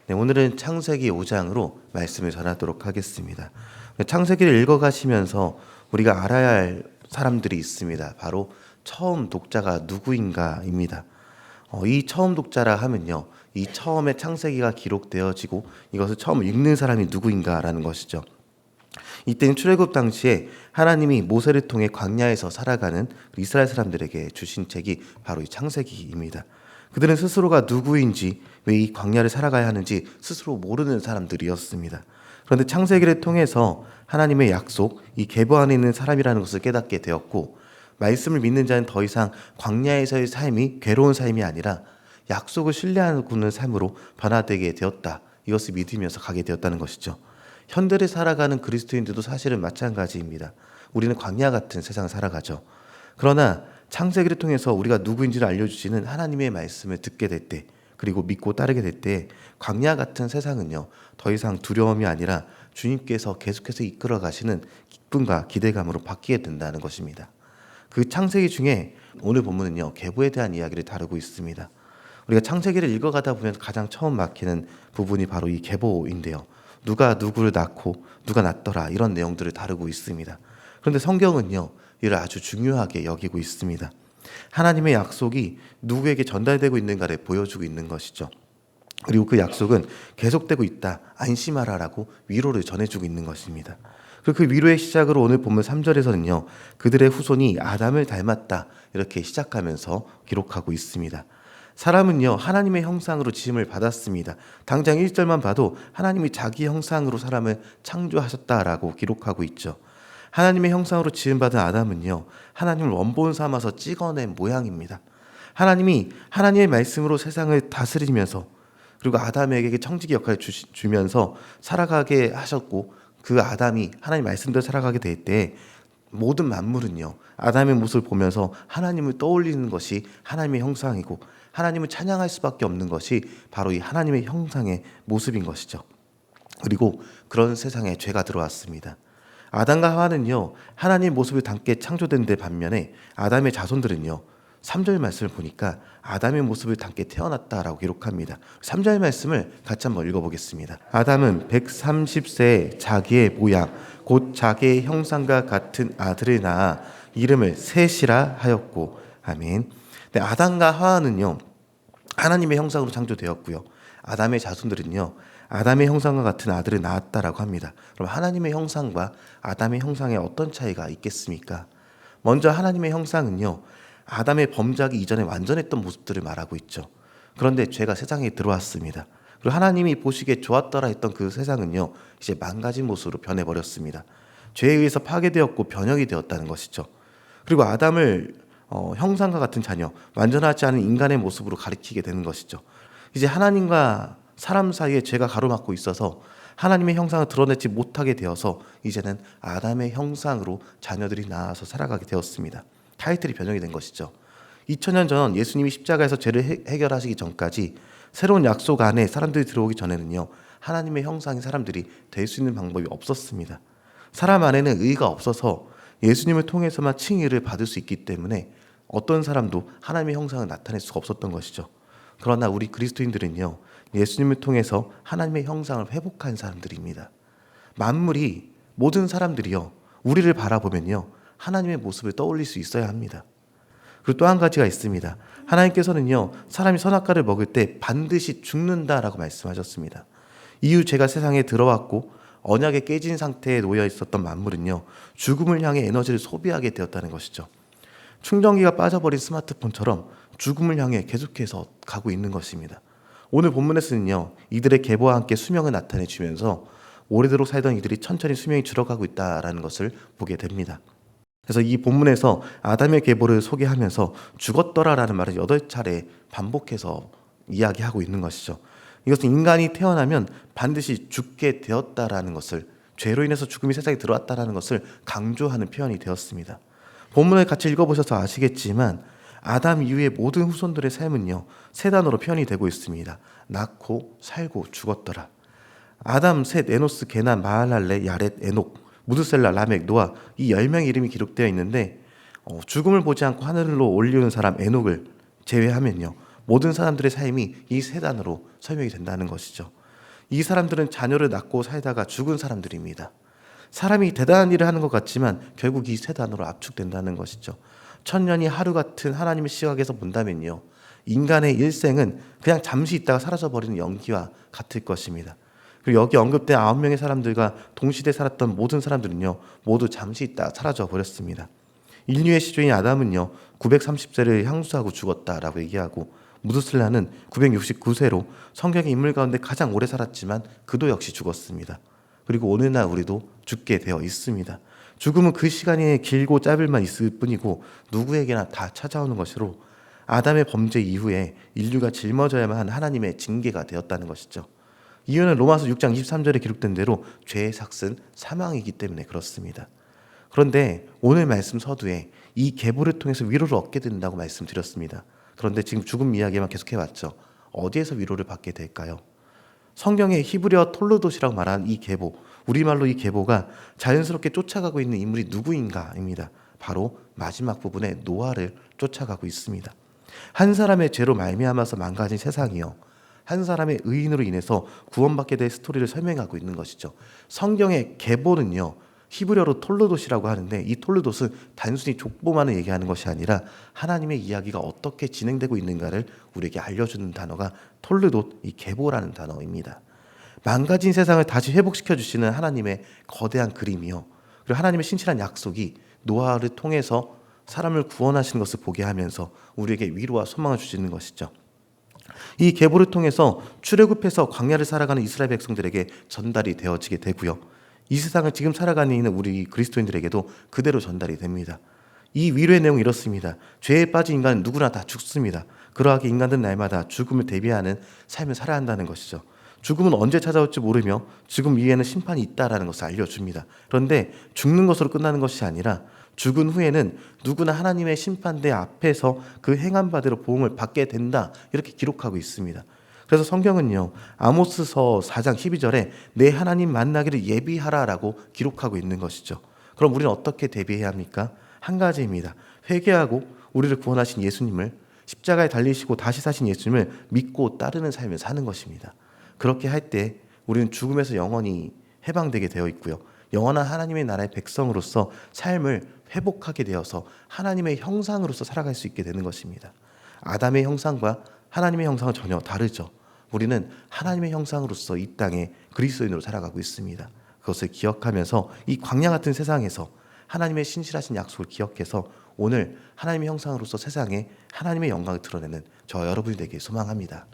네, 오늘은 창세기 5장으로 말씀을 전하도록 하겠습니다. 창세기를 읽어가시면서 우리가 알아야 할 사람들이 있습니다. 바로 처음 독자가 누구인가입니다. 이 처음 독자라 하면요, 이 처음에 창세기가 기록되어지고 이것을 처음 읽는 사람이 누구인가라는 것이죠. 이때는 출애굽 당시에 하나님이 모세를 통해 광야에서 살아가는 이스라엘 사람들에게 주신 책이 바로 이 창세기입니다. 그들은 스스로가 누구인지, 왜 이 광야를 살아가야 하는지 스스로 모르는 사람들이었습니다. 그런데 창세기를 통해서 하나님의 약속, 이 계보 안에 있는 사람이라는 것을 깨닫게 되었고, 말씀을 믿는 자는 더 이상 광야에서의 삶이 괴로운 삶이 아니라 약속을 신뢰하는 삶으로 변화되게 되었다. 이것을 믿으면서 가게 되었다는 것이죠. 현대를 살아가는 그리스도인들도 사실은 마찬가지입니다. 우리는 광야 같은 세상을 살아가죠. 그러나 창세기를 통해서 우리가 누구인지를 알려주시는 하나님의 말씀을 듣게 될 때, 그리고 믿고 따르게 될 때, 광야 같은 세상은요, 더 이상 두려움이 아니라 주님께서 계속해서 이끌어 가시는 기쁨과 기대감으로 바뀌게 된다는 것입니다. 그 창세기 중에 오늘 본문은요, 계보에 대한 이야기를 다루고 있습니다. 우리가 창세기를 읽어가다 보면 가장 처음 막히는 부분이 바로 이 계보인데요. 누가 누구를 낳고 누가 낳더라, 이런 내용들을 다루고 있습니다. 그런데 성경은요, 이를 아주 중요하게 여기고 있습니다. 하나님의 약속이 누구에게 전달되고 있는가를 보여주고 있는 것이죠. 그리고 그 약속은 계속되고 있다, 안심하라라고 위로를 전해주고 있는 것입니다. 그리고 그 위로의 시작으로 오늘 본문 3절에서는요, 그들의 후손이 아담을 닮았다, 이렇게 시작하면서 기록하고 있습니다. 사람은요, 하나님의 형상으로 지음을 받았습니다. 당장 1절만 봐도 하나님이 자기 형상으로 사람을 창조하셨다라고 기록하고 있죠. 하나님의 형상으로 지음받은 아담은요, 하나님을 원본 삼아서 찍어낸 모양입니다. 하나님이 하나님의 말씀으로 세상을 다스리면서, 그리고 아담에게 청지기 역할을 주면서 살아가게 하셨고, 그 아담이 하나님 말씀대로 살아가게 될 때 모든 만물은요, 아담의 모습을 보면서 하나님을 떠올리는 것이 하나님의 형상이고, 하나님을 찬양할 수밖에 없는 것이 바로 이 하나님의 형상의 모습인 것이죠. 그리고 그런 세상에 죄가 들어왔습니다. 아담과 하와는요, 하나님의 모습을 담게 창조된 데 반면에 아담의 자손들은요, 3절 말씀을 보니까 아담의 모습을 담게 태어났다라고 기록합니다. 3절 말씀을 같이 한번 읽어보겠습니다. 아담은 130세에 자기의 모양, 곧 자기의 형상과 같은 아들을 낳아 이름을 셋이라 하였고, 아멘. 네, 아담과 하와는요, 하나님의 형상으로 창조되었고요, 아담의 자손들은요, 아담의 형상과 같은 아들을 낳았다라고 합니다. 그럼 하나님의 형상과 아담의 형상에 어떤 차이가 있겠습니까? 먼저 하나님의 형상은요, 아담의 범죄하기 이전에 완전했던 모습들을 말하고 있죠. 그런데 죄가 세상에 들어왔습니다. 그리고 하나님이 보시기에 좋았더라 했던 그 세상은요, 이제 망가진 모습으로 변해버렸습니다. 죄에 의해서 파괴되었고 변형이 되었다는 것이죠. 그리고 아담을 형상과 같은 자녀, 완전하지 않은 인간의 모습으로 가리키게 되는 것이죠. 이제 하나님과 사람 사이에 죄가 가로막고 있어서 하나님의 형상을 드러내지 못하게 되어서 이제는 아담의 형상으로 자녀들이 나아서 살아가게 되었습니다. 타이틀이 변형이 된 것이죠. 2000년 전 예수님이 십자가에서 죄를 해결하시기 전까지 새로운 약속 안에 사람들이 들어오기 전에는요, 하나님의 형상인 사람들이 될 수 있는 방법이 없었습니다. 사람 안에는 의가 없어서 예수님을 통해서만 칭의를 받을 수 있기 때문에 어떤 사람도 하나님의 형상을 나타낼 수가 없었던 것이죠. 그러나 우리 그리스도인들은요, 예수님을 통해서 하나님의 형상을 회복한 사람들입니다. 만물이, 모든 사람들이요, 우리를 바라보면요, 하나님의 모습을 떠올릴 수 있어야 합니다. 그리고 또 한 가지가 있습니다. 하나님께서는요, 사람이 선악과를 먹을 때 반드시 죽는다라고 말씀하셨습니다. 이후 죄가 세상에 들어왔고 언약에 깨진 상태에 놓여 있었던 만물은요, 죽음을 향해 에너지를 소비하게 되었다는 것이죠. 충전기가 빠져버린 스마트폰처럼 죽음을 향해 계속해서 가고 있는 것입니다. 오늘 본문에서는요, 이들의 계보와 함께 수명을 나타내 주면서 오래도록 살던 이들이 천천히 수명이 줄어가고 있다는 것을 보게 됩니다. 그래서 이 본문에서 아담의 계보를 소개하면서 죽었더라라는 말을 8차례 반복해서 이야기하고 있는 것이죠. 이것은 인간이 태어나면 반드시 죽게 되었다라는 것을, 죄로 인해서 죽음이 세상에 들어왔다라는 것을 강조하는 표현이 되었습니다. 본문을 같이 읽어보셔서 아시겠지만 아담 이후의 모든 후손들의 삶은요, 세 단어로 표현이 되고 있습니다. 낳고 살고 죽었더라. 아담, 셋, 에노스, 게나, 마할랄레, 야렛, 에녹, 무드셀라, 라멕, 노아, 이 10명의 이름이 기록되어 있는데 죽음을 보지 않고 하늘로 올리는 사람 에녹을 제외하면요, 모든 사람들의 삶이 이 세 단어로 설명이 된다는 것이죠. 이 사람들은 자녀를 낳고 살다가 죽은 사람들입니다. 사람이 대단한 일을 하는 것 같지만 결국 이 세 단어로 압축된다는 것이죠. 천년이 하루 같은 하나님의 시각에서 본다면요, 인간의 일생은 그냥 잠시 있다가 사라져버리는 연기와 같을 것입니다. 그리고 여기 언급된 9명의 사람들과 동시대에 살았던 모든 사람들은요, 모두 잠시 있다가 사라져버렸습니다. 인류의 시조인 아담은요 930세를 향수하고 죽었다라고 얘기하고, 무두슬라는 969세로 성경의 인물 가운데 가장 오래 살았지만 그도 역시 죽었습니다. 그리고 오늘날 우리도 죽게 되어 있습니다. 죽음은 그 시간이 길고 짧을만 있을 뿐이고 누구에게나 다 찾아오는 것으로 아담의 범죄 이후에 인류가 짊어져야만 한 하나님의 징계가 되었다는 것이죠. 이유는 로마서 6장 23절에 기록된 대로 죄의 삭은 사망이기 때문에 그렇습니다. 그런데 오늘 말씀 서두에 이 계보를 통해서 위로를 얻게 된다고 말씀드렸습니다. 그런데 지금 죽음 이야기만 계속해왔죠. 어디에서 위로를 받게 될까요? 성경의 히브리어 톨로도시라고 말하는 이 계보, 우리말로 이 계보가 자연스럽게 쫓아가고 있는 인물이 누구인가입니다. 바로 마지막 부분에 노아를 쫓아가고 있습니다. 한 사람의 죄로 말미암아서 망가진 세상이요, 한 사람의 의인으로 인해서 구원받게 될 스토리를 설명하고 있는 것이죠. 성경의 계보는요 히브리어로 톨로도시라고 하는데, 이 톨로도스 단순히 족보만을 얘기하는 것이 아니라 하나님의 이야기가 어떻게 진행되고 있는가를 우리에게 알려주는 단어가 톨르돗, 이 계보라는 단어입니다. 망가진 세상을 다시 회복시켜 주시는 하나님의 거대한 그림이요, 그리고 하나님의 신실한 약속이 노아를 통해서 사람을 구원하시는 것을 보게 하면서 우리에게 위로와 소망을 주시는 것이죠. 이 계보를 통해서 출애굽해서 광야를 살아가는 이스라엘 백성들에게 전달이 되어지게 되고요, 이 세상을 지금 살아가는 있는 우리 그리스도인들에게도 그대로 전달이 됩니다. 이 위로의 내용은 이렇습니다. 죄에 빠진 인간은 누구나 다 죽습니다. 그러하게 인간들은 날마다 죽음을 대비하는 삶을 살아야 한다는 것이죠. 죽음은 언제 찾아올지 모르며 죽음 위에는 심판이 있다라는 것을 알려줍니다. 그런데 죽는 것으로 끝나는 것이 아니라 죽은 후에는 누구나 하나님의 심판대 앞에서 그 행한 바대로 보응을 받게 된다, 이렇게 기록하고 있습니다. 그래서 성경은요 아모스서 4장 12절에 내 하나님 만나기를 예비하라라고 기록하고 있는 것이죠. 그럼 우리는 어떻게 대비해야 합니까? 한 가지입니다. 회개하고 우리를 구원하신 예수님을, 십자가에 달리시고 다시 사신 예수님을 믿고 따르는 삶을 사는 것입니다. 그렇게 할 때 우리는 죽음에서 영원히 해방되게 되어 있고요, 영원한 하나님의 나라의 백성으로서 삶을 회복하게 되어서 하나님의 형상으로서 살아갈 수 있게 되는 것입니다. 아담의 형상과 하나님의 형상은 전혀 다르죠. 우리는 하나님의 형상으로서 이 땅에 그리스도인으로 살아가고 있습니다. 그것을 기억하면서 이 광야 같은 세상에서 하나님의 신실하신 약속을 기억해서 오늘 하나님의 형상으로서 세상에 하나님의 영광을 드러내는 저 여러분이 되길 소망합니다.